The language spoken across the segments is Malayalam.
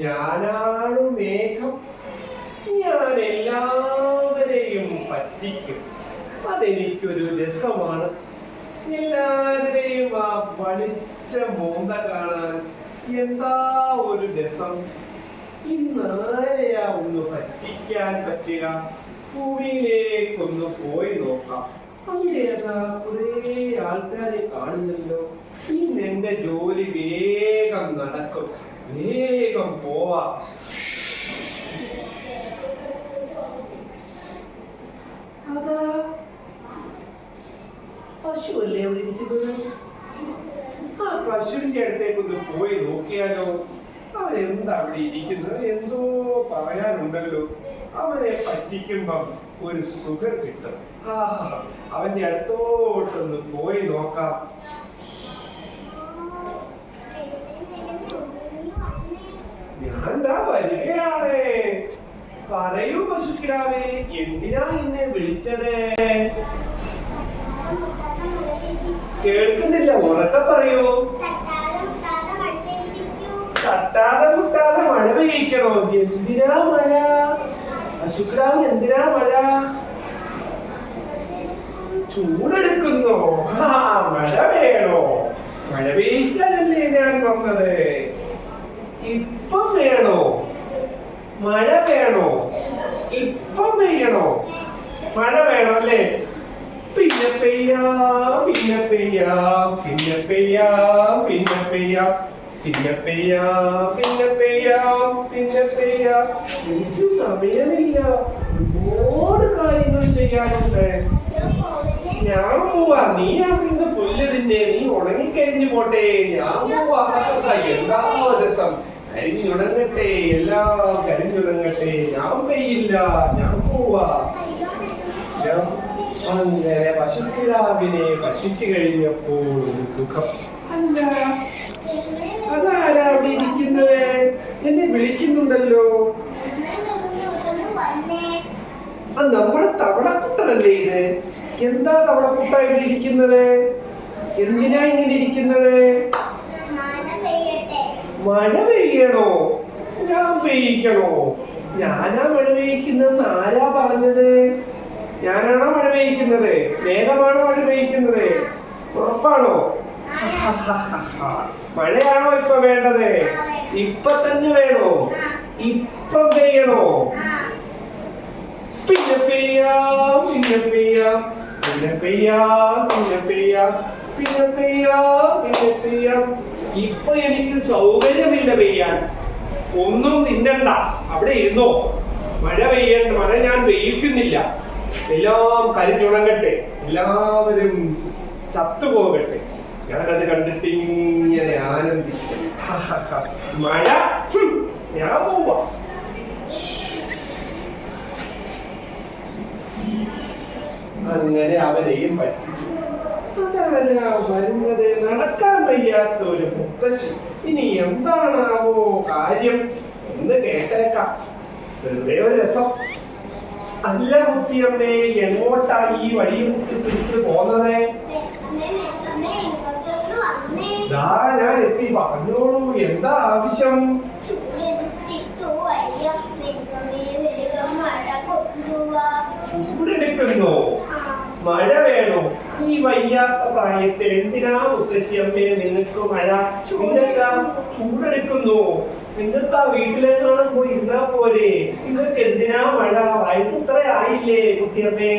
ഞാനാണു മേഘം, ഞാൻ എല്ലാവരെയും പറ്റിക്കും. അതെനിക്കൊരു രസമാണ്. എല്ലാവരുടെയും ആ വളിച്ച മോന്ത കാണാൻ എന്താ ഒരു രസം. ഇന്നാരെയാ ഒന്ന് പറ്റിക്കാൻ പറ്റുക? ഭൂമിയിലേക്കൊന്ന് പോയി നോക്കാം. അവിടെ കുറെ ആൾക്കാരെ കാണുന്നല്ലോ. ഇന്ന് എന്റെ ജോലി വേഗം നടക്കും. വേഗം പോവാ. അതാ പശുവല്ലേ അവിടെ ഇരിക്കുന്നത്. ആ പശുവിന്റെ അടുത്തേക്കൊന്ന് പോയി നോക്കിയാലോ. അവൻ എന്താ അവിടെ ഇരിക്കുന്നത്? എന്തോ പറയാനുണ്ടല്ലോ. അവനെ പറ്റിക്കുമ്പം ഒരു സുഖം കിട്ടും. അവന്റെ അടുത്തോട്ടൊന്ന് പോയി നോക്കാം. ഞാൻ വരികയാണ്. പറയൂ പശുക്കിടാവേ, എന്തിനാ എന്നെ വിളിച്ചത്? കേൾക്കുന്നില്ല, ഉറക്കെ പറയൂ. തട്ടാതെ മുട്ടാതെ മഴ പെയ്യിക്കണോ? എന്തിനാ മഴ? പശുക്കിടാവ് എന്തിനാ മഴ? ചൂടെടുക്കുന്നോ? മഴ വേണോ? മഴ പെയ്യിക്കാനല്ലേ ഞാൻ വന്നത്. ഇപ്പം വേണോ? മഴ വേണോ? ഇപ്പം പെയ്യണോ? മഴ വേണോ അല്ലേ? പിന്നെ പെയ്യാ, പിന്നെ പെയ്യാ, പിന്നെ പെയ്യാ, പിന്നെ പെയ്യാ, പിന്നെ പെയ്യാ, പിന്നെ പെയ്യാ, പിന്നെ പെയ്യാ. എനിക്ക് സമയമില്ല, ഒരുപാട് കാര്യങ്ങൾ ചെയ്യാനുണ്ട്. ഞാൻ പോവാ. നീ അവിടുന്ന് പുല്ല് തിന്നെ, നീ ഉണങ്ങിക്കഴിഞ്ഞു പോട്ടെ. ഞാൻ പോവാ. എന്താ രസം. കരിഞ്ഞുണങ്ങട്ടെ, എല്ലാം കരിഞ്ഞുണങ്ങട്ടെ. ഞാൻ പെയ്യില്ല, ഞാൻ പോവാ. അങ്ങനെ പശുക്കിടാവിനെ പറ്റിച്ചു കഴിഞ്ഞപ്പോൾ ഒരു സുഖം. അല്ല, അതാരാ അവിടെ ഇരിക്കുന്നത്? എന്നെ വിളിക്കുന്നുണ്ടല്ലോ. നമ്മുടെ തവളക്കുട്ടനല്ലേ ഇത്? എന്താ തവളക്കുട്ട ഇവിടെ ഇരിക്കുന്നത്? എന്തിനാ ഇങ്ങനെ ഇരിക്കുന്നത്? മഴ പെയ്യണോ? ഞാൻ പെയ്യിക്കണോ? ഞാനാ മഴ പെയ്യിക്കുന്നതെന്ന് ആരാ പറഞ്ഞത്? ഞാനാണോ മഴ പെയ്യിക്കുന്നത്? മേഘമാണോ മഴ പെയ്യിക്കുന്നത്? ഉറപ്പാണോ? മഴയാണോ ഇപ്പൊ വേണ്ടത്? ഇപ്പൊ തന്നെ വേണോ? ഇപ്പൊ പെയ്യണോ? പിന്നെ പെയ്യാ, പിന്നെ പെയ്യാ, പിന്നെ പെയ്യാ, പിന്നെ പെയ്യാ, പിന്നെ പെയ്യാ, പിന്നെ പെയ്യാ. ഇപ്പൊ എനിക്ക് സൗകര്യമില്ല പെയ്യാൻ. ഒന്നും തിന്നണ്ട, അവിടെ ഇരുന്നോ. മഴ പെയ്യണ്ട, മഴ ഞാൻ പെയ്യിക്കുന്നില്ല. എല്ലാം കരിഞ്ഞുണങ്ങട്ടെ, എല്ലാവരും ചത്തുപോകട്ടെ. ഞാനത് കണ്ടിട്ട് ഇങ്ങനെ ആനന്ദിക്കും. മഴ, ഞാൻ പോവാ. അങ്ങനെ അവരെയും പറ്റിച്ചു. അതാരാ വരുന്നത്? നടക്കാൻ വയ്യാത്ത ഒരു മുത്തശ്ശി. ഇനി എന്താണാവോ കാര്യം എന്ന് കേട്ടേക്കാം. വെറുതെ ഒരു രസം. അല്ല മുത്തിയമ്മേ, എങ്ങോട്ടാ ഈ വഴിയിൽ പിടിച്ചു പോന്നത്? ഞാൻ എത്തി. പറഞ്ഞോളൂ, എന്താ ആവശ്യം? ചൂടെടുക്കുന്നോ? മഴ വേണോ? ഈ വയ്യാത്ത പ്രായത്തിൽ എന്തിനാ മുത്തശ്ശിയമ്മേ നിങ്ങൾക്ക് മഴ? നിങ്ങൾക്കാ ചൂടെടുക്കുന്നു. നിങ്ങൾക്ക് ആ വീട്ടിലെങ്ങാനും പോയി ഇരുന്നാ പോരെ. നിങ്ങൾക്ക് എന്തിനാ മഴ? വയസ്സ് ഇത്ര ആയില്ലേ കുട്ടിയമ്മേ?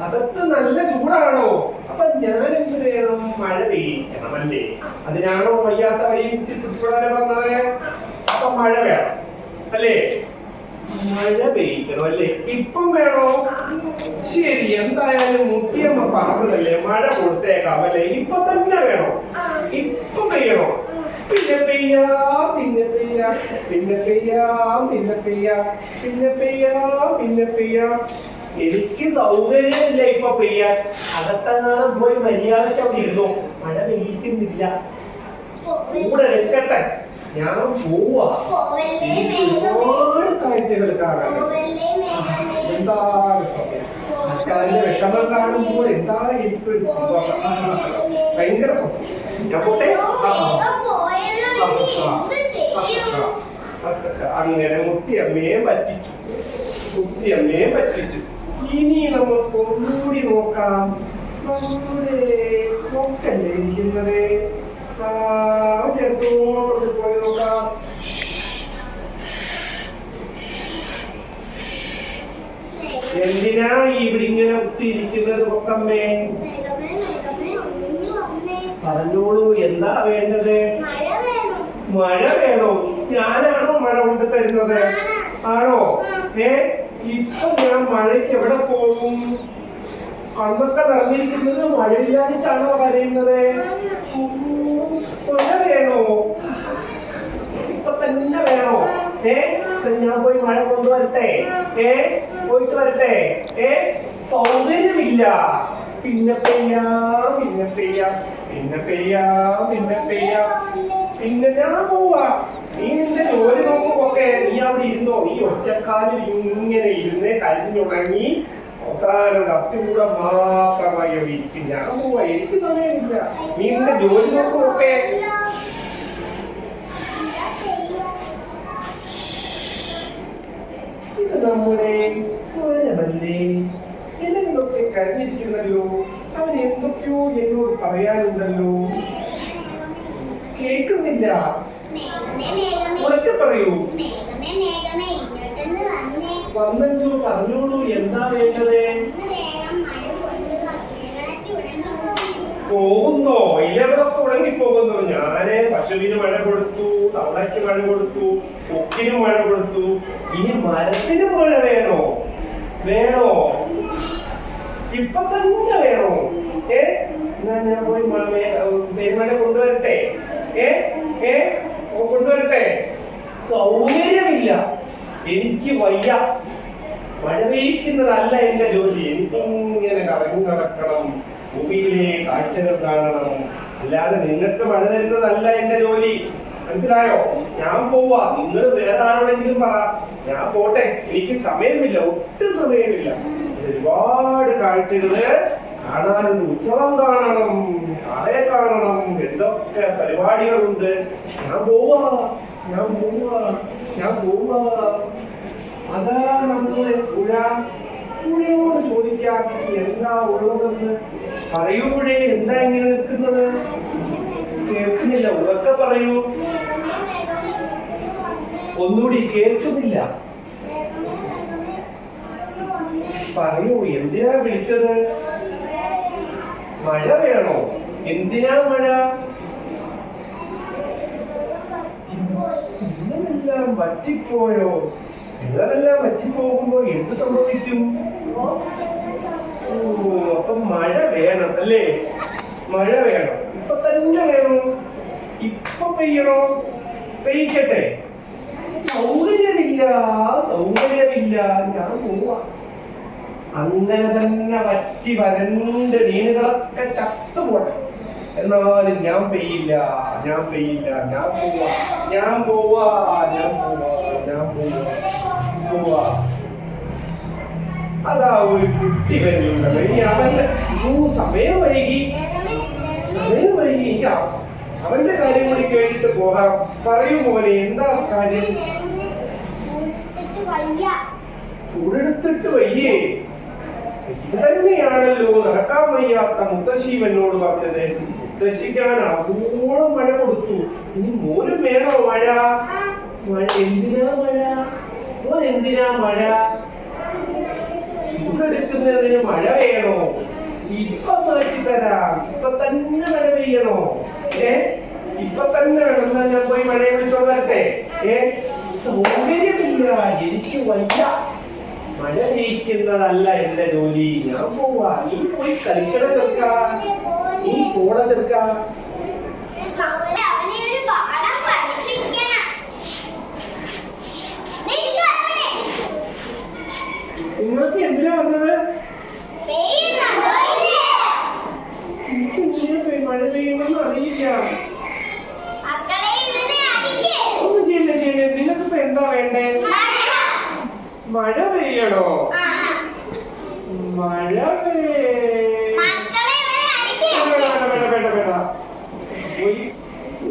അകത്ത് നല്ല ചൂടാണോ? അപ്പൊ ഞാൻ എന്ത് വേണം? മഴ പെയ്യിക്കണമല്ലേ? അതിനാണോ വയ്യാത്ത വഴിയിൽ കുട്ടിപ്പിടിച്ചുകൂടാതെ വന്നത്? അപ്പൊ മഴ വേണം അല്ലേ? മഴ പെയ്യിക്കണം അല്ലേ? ഇപ്പം വേണോ? ശരി, എന്തായാലും മുത്തിയമ്മ പറഞ്ഞതല്ലേ, മഴ കൊടുത്തേക്കാം അല്ലേ? ഇപ്പൊ തന്നെ വേണോ? ഇപ്പൊ പെയ്യണോ? പിന്നെ പെയ്യാ, പിന്നെ പെയ്യാ, പിന്നെ പെയ്യാ, പിന്നെ പെയ്യാ, പിന്നെ പെയ്യാ, പിന്നെ പെയ്യാ. എനിക്ക് സൗകര്യമില്ല ഇപ്പൊ പെയ്യാൻ. അകത്തെങ്ങാനും പോയി മര്യാദയ്ക്ക് അവിടെ ഇരുന്നോ. മഴ പെയ്യിക്കുന്നില്ല. കൂടെ എടുക്കട്ടെ, ഞാൻ പോവാ. ഒരുപാട് കാഴ്ചകൾ കാണാൻ. എന്താണ് സമയം? ആൾക്കാരുടെ വിഷമം കാണുമ്പോൾ എന്താണ് എനിക്കൊരു സന്തോഷം. ഭയങ്കര സന്തോഷം. ഞാൻ പോട്ടെ. അങ്ങനെ മുത്തിയമ്മയെ പറ്റിച്ചു. മുത്തിയമ്മയെ പറ്റിച്ചു. ഇനി നമുക്ക് ഒന്നുകൂടി നോക്കാം. നമ്മുടെ കൊക്കല്ലേ ഇരിക്കുന്നത്? ചേർത്തോണ്ട് പോയി നോക്കാം. എന്തിനാ ഇവിടെ ഇങ്ങനെ കുത്തിയിരിക്കുന്നത് കൊക്കമ്മേ? പറഞ്ഞോളൂ, എന്താ വേണ്ടത്? മഴ വേണോ? ഞാനാണോ മഴ കൊണ്ട് തരുന്നത്? ആണോ? ഇപ്പൊ ഞാൻ മഴയ്ക്ക് എവിടെ പോകും? അന്നൊക്കെ നടന്നിരിക്കുന്നത് മഴയില്ലാതിട്ടാണോ പറയുന്നത്? മഴ വേണോ? ഇപ്പൊ തന്നെ വേണോ? ഞാൻ പോയി മഴ കൊണ്ടുവരട്ടെ? പോയിട്ട് വരട്ടെ? സൗകര്യമില്ല. പിന്നെ പെയ്യാം, പിന്നെ പെയ്യാം, പിന്നെ പെയ്യാം, പിന്നെ പെയ്യാം. പിന്നെ ഞാൻ പോവാ. നീ നിന്റെ ജോലി നോക്കുമ്പോക്കെ നീ അവിടെ ഇരുന്നോ. നീ ഒറ്റക്കാലിൽ ഇങ്ങനെ ഇരുന്ന് കരിഞ്ഞുണങ്ങി അവസാനം കത്തിലൂടെ മാത്രമായി അവിടെ ഇരിക്കും. ഞാൻ പോവാ, എനിക്ക് സമയമില്ല. നീ നിന്റെ ജോലി നോക്കുമ്പോക്കെ ഇത് നമ്മുടെ വനമല്ലേ? ഇലകളൊക്കെ കഴിഞ്ഞിരിക്കുന്നല്ലോ. അവൻ എന്തൊക്കെയോ എന്നോട് പറയാനുണ്ടല്ലോ. കേൾക്കുന്നില്ല. ഉറക്കെ പറയൂ. വന്നല്ലോ, പറഞ്ഞോളൂ, എന്താ വേണ്ടത്? പോകുന്നോ? ഇലകളൊക്കെ ഉണങ്ങിപ്പോകുന്നു. ഞാന് പശുവിന് മഴ കൊടുത്തു, തവളയ്ക്ക് മഴ കൊടുത്തു, കൊക്കിനും മഴ കൊടുത്തു. ഇനി മരത്തിനും മഴ വേണോ? വേണോ? ഇപ്പൊ തന്നെ വേണോ? എന്നാ ഞാൻ പോയി പെരുമഴ കൊണ്ടുവരട്ടെ? കൊണ്ടുവരട്ടെ? സൗകര്യമില്ല, എനിക്ക് വയ്യ. മഴ പെയ്യിക്കുന്നതല്ല എന്റെ ജോലി. എനിക്കിങ്ങനെ കറങ്ങി നടക്കണം, ഭൂമിയിലെ കാഴ്ചകൾ കാണണം. അല്ലാതെ നിങ്ങൾക്ക് മഴ തരുന്നതല്ല എന്റെ ജോലി. മനസ്സിലായോ? ഞാൻ പോവാ. നിങ്ങൾ വേറെ ആരോടെങ്കിലും പറ. ഞാൻ പോട്ടെ, എനിക്ക് സമയമില്ല, ഒട്ടും സമയമില്ല. ഒരുപാട് കാഴ്ചകള് കാണാനുണ്ട്. ഉത്സവം കാണണം, കാളയെ കാണണം, എന്തൊക്കെ പരിപാടികളുണ്ട്. ഞാൻ പോവാ, ഞാൻ പോവാ, ഞാൻ പോവാ. അതാ നമ്മുടെ പുഴ. പുഴയോട് ചോദിക്കാം, എന്താ ഉള്ളതെന്ന്. പറയൂ പുഴേ, എന്താ ഇങ്ങനെ നിൽക്കുന്നത്? കേൾക്കുന്നില്ല, ഉറക്കെ പറയൂ. ഒന്നുകൂടി കേൾക്കുന്നില്ല. പറയൂ, എന്തിനാ വിളിച്ചത്? മഴ വേണോ? എന്തിനാ മഴ? ഇന്നെല്ലാം വറ്റിപ്പോയോ? ഇന്നെല്ലാം വറ്റിപ്പോകുമ്പോ എന്ത് സംഭവിക്കും? അപ്പൊ മഴ വേണം അല്ലേ? മഴ വേണം. ഇപ്പൊ തന്നെ വേണോ? ഇപ്പൊ പെയ്യണോ? പെയ്ക്കട്ടെ? സൗകര്യമില്ല, സൗകര്യമില്ല. ഞാൻ പോവാ. അങ്ങനെ തന്നെ വറ്റി വരണ്ട് മീനുകളൊക്കെ ചത്തുപോട്ടെ. എന്നാലും ഞാൻ പെയ്യില്ല, ഞാൻ പെയ്യില്ല. ഞാൻ പോവാ, ഞാൻ പോവാ, ഞാൻ പോവാ, ഞാൻ പോവാ. അതാ ഒരു കുട്ടി വരുന്നുണ്ടല്ലോ. ഇനി അവന്റെ സമയം വൈകി, സമയം വൈകി. അവന്റെ കാര്യം കൂടി കേട്ടിട്ട് പോകാം. പറയൂ മോനെ, എന്താ കാര്യം? ചൂടെടുത്തിട്ട് വയ്യേ? ഇത് തന്നെയാണല്ലോ നടക്കാൻ വയ്യാത്ത മുത്തശ്ശി എന്നോട് പറഞ്ഞത്. മുത്തശ്ശിക്കാൻ അവോളം മഴ കൊടുത്തു. ഇനി മോനും വേണോ മഴ? മഴ എന്തിനാ മഴ? മോൻ എന്തിനാ മഴ? ചൂടെടുക്കുന്നതിന് മഴ വേണോ? ഇപ്പൊ മാറ്റി തരാം. ഇപ്പൊ തന്നെ മഴ പെയ്യണോ? ഇപ്പൊ തന്നെ വേണം. ഞാൻ പോയി മഴയെ വിളിച്ചോ വരട്ടെ? സൗകര്യമില്ല, എനിക്ക് വയ്യ. മഴ പെയ്യിക്കുന്നതല്ല എന്റെ ജോലി. ഞാൻ പോവാ. നീ പോയി കളിക്കണ തീർക്ക, നീ പോണ തീർക്ക. നിങ്ങൾക്ക് എന്തിനാ വന്നത്? മഴ പെയ്യുമെന്ന് അറിയില്ല. ഒന്നും ചെയ്യില്ല, ചെയ്യില്ല. നിങ്ങൾക്കിപ്പോ എന്താ വേണ്ടേ? മഴ പെയ്യണോ? മഴ വേണ്ട.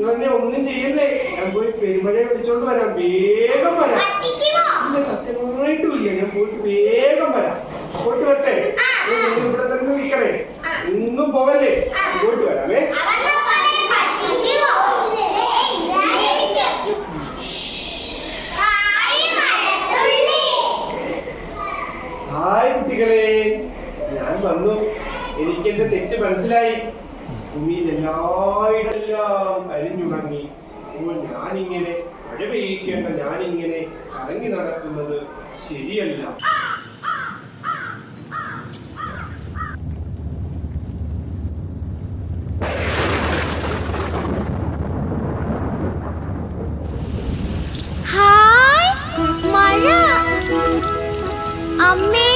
നിങ്ങൾ എന്നെ ഒന്നും ചെയ്യല്ലേ. ഞാൻ പോയി പെരുമഴയെ വിളിച്ചോണ്ട് വരാം. വേഗം വരാം. ഇല്ല, സത്യമായിട്ടും ഇല്ല. ഞാൻ പോയിട്ട് വേഗം വരാം. പോയിട്ട് വരട്ടെ. നിങ്ങൾ ഇവിടെ തന്നെ നിൽക്കണേ. ഒന്നും പോവല്ലേ. പോയിട്ട് വരാമേ. ഹായ് കുട്ടികളെ, ഞാൻ വന്നു. എനിക്ക് എന്റെ തെറ്റ് മനസ്സിലായി. ഭൂമിയിൽ എല്ലായിടെല്ലാം കരിഞ്ഞുണങ്ങി. ഞാനിങ്ങനെ മഴ പെയ്യിക്കേണ്ട ഞാനിങ്ങനെ കറങ്ങി നടക്കുന്നത് ശരിയല്ല. ഹായ് മഴ. അമ്മേ